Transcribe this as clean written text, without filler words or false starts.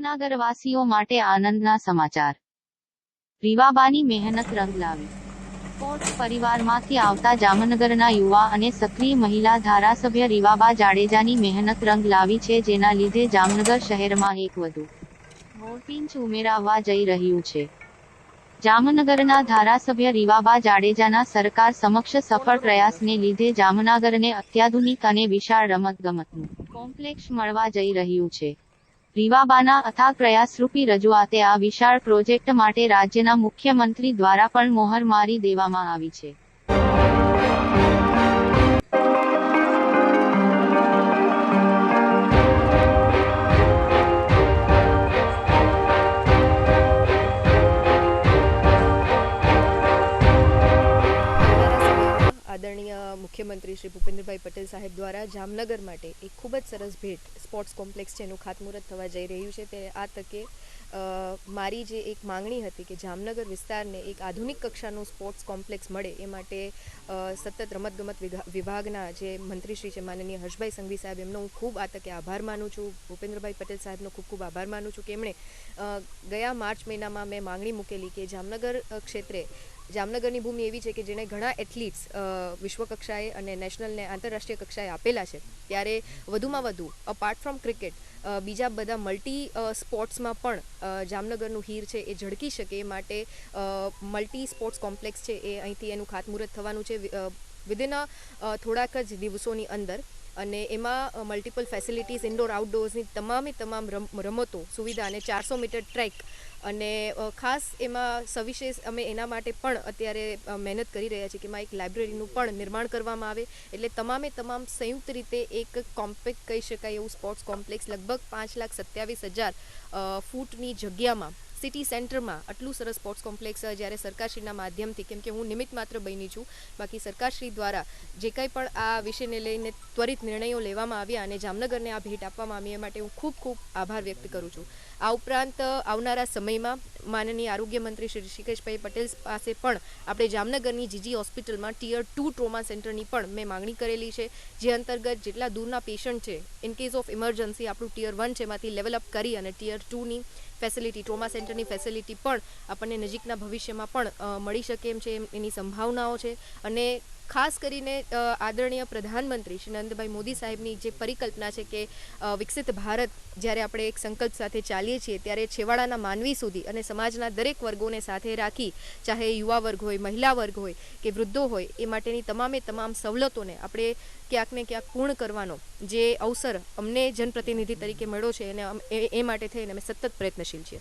જામનગરવાસીઓ માટે આનંદના સમાચાર। રીવાબાની મહેનત રંગ લાવી। સ્પોર્ટ્સ પરિવારમાંથી આવતા જામનગરના યુવા અને સક્રિય મહિલા ધારાસભ્ય રીવાબા જાડેજાની મહેનત રંગ લાવી છે, જેના લીધે જામનગર શહેરમાં એક વધુ મોરપીંછ ઉમેરાવવા જઈ રહ્યું છે। જામનગરના ધારાસભ્ય રીવાબા જાડેજાના સરકાર સમક્ષ સફળ પ્રયાસને લીધે જામનગરને અત્યાધુનિક અને વિશાળ રમતગમતનું કોમ્પ્લેક્સ મળવા જઈ રહ્યું છે। રીવાબાના અથાગ પ્રયાસરૂપી રજૂઆતે આ વિશાળ પ્રોજેક્ટ માટે રાજ્યના મુખ્યમંત્રી દ્વારા પણ મોહર મારી દેવામાં આવી છે। आदरणीय मुख्यमंत्री श्री भूपेन्द्रभाई पटेल साहेब द्वारा जामनगर माटे एक खूब ज सरस भेट स्पोर्ट्स कॉम्प्लेक्स जेनुं खातमुहूर्त थवा जई रह्युं छे। त्यारे आ तके मारी जे एक मांगणी हती के जामनगर विस्तारने एक आधुनिक कक्षानुं स्पोर्ट्स कॉम्प्लेक्स मळे ए माटे सतत रमतगमत विभागना जे मंत्री श्री छे माननीय हर्षभाई संघवी साहेब एमनो हूँ खूब आ तके आभार मानु छूं। भूपेन्द्रभाई पटेल साहेबनो खूब खूब आभार मानु छूं के एमणे गया मार्च महीनामां मैं मांगणी मूकेली के जामनगर क्षेत्रे जामनगरनी भूमि एवी छे के जेने घणा एथलीट्स विश्व कक्षाए अने नेशनल ने आंतरराष्ट्रीय कक्षाए आपेला छे, त्यारे वधुमां वधु अपार्ट फ्रॉम क्रिकेट बीजा बधा मल्टी स्पोर्ट्समां पण जामनगरनुं हीर छे ए झळकी शके ए माटे मल्टी स्पोर्ट्स कॉम्प्लेक्स छे ए અહીંથી એનું ખાતમુહૂર્ત થવાનું છે વિધિન થોડાક જ દિવસોની અંદર। અને એમાં મલ્ટિપલ ફેસિલિટીઝ ઇન્ડોર આઉટડોર્સની તમામ રમતો સુવિધા અને 400 મીટર ટ્રેક અને ખાસ એમાં સવિશેષ અમે એના માટે પણ અત્યારે મહેનત કરી રહ્યા છીએ કે એમાં એક લાઇબ્રેરીનું પણ निर्माण કરવામાં આવે, એટલે તમામ સંયુક્ત રીતે એક કોમ્પેક્ટ કહી શકાય એવું સ્પોર્ટ્સ કોમ્પ્લેક્સ લગભગ 5,27,000 ફૂટની જગ્યામાં सिटी सेंटर में आटलू सरस स्पोर्ट्स कॉम्प्लेक्स જ્યારે સરકારશ્રીના માધ્યમથી, કેમ કે હું નિમિત્ત માત્ર બની છું, બાકી સરકારશ્રી દ્વારા જે કંઈ પણ આ વિષયને લઈને ત્વરિત નિર્ણયો લેવામાં આવ્યા અને જામનગરને આ ભેટ આપવામાં આવી એ માટે હું ખૂબ આભાર વ્યક્ત કરું છું। આ ઉપરાંત આવનારા સમયમાં માનનીય આરોગ્ય મંત્રી શ્રી ઋષિકેશભાઈ પટેલ પાસે પણ આપણે જામનગરની જીજી હોસ્પિટલમાં ટીયર 2 ટ્રોમા સેન્ટરની પણ મેં માગણી કરેલી છે, જે અંતર્ગત જેટલા દૂરના પેશન્ટ છે ઇન કેસ ઓફ ઇમરજન્સી આપણું ટીયર 1 છે એમાંથી લેવલ અપ કરી અને ટીયર 2ની ફેસિલિટી ટ્રોમા સેન્ટરની ફેસિલિટી પણ આપણને નજીકના ભવિષ્યમાં પણ મળી શકે એમ છે, એની સંભાવનાઓ છે। અને ખાસ કરીને આદરણીય પ્રધાનમંત્રી શ્રી નરેન્દ્રભાઈ મોદી સાહેબની જે પરિકલ્પના છે કે વિકસિત ભારત જ્યારે આપણે એક સંકલ્પ સાથે ચાલીએ છીએ ત્યારે છેવાડાના માનવી સુધી અને સમાજના દરેક વર્ગોને સાથે રાખી, ચાહે યુવા વર્ગ હોય, મહિલા વર્ગ હોય કે વૃદ્ધો હોય, એ માટેની તમામ સવલતોને આપણે ક્યાંક ને ક્યાંક પૂર્ણ કરવાનો જે અવસર અમને જનપ્રતિનિધિ તરીકે મળ્યો છે અને એ માટે થઈને અમે સતત પ્રયત્નશીલ છીએ।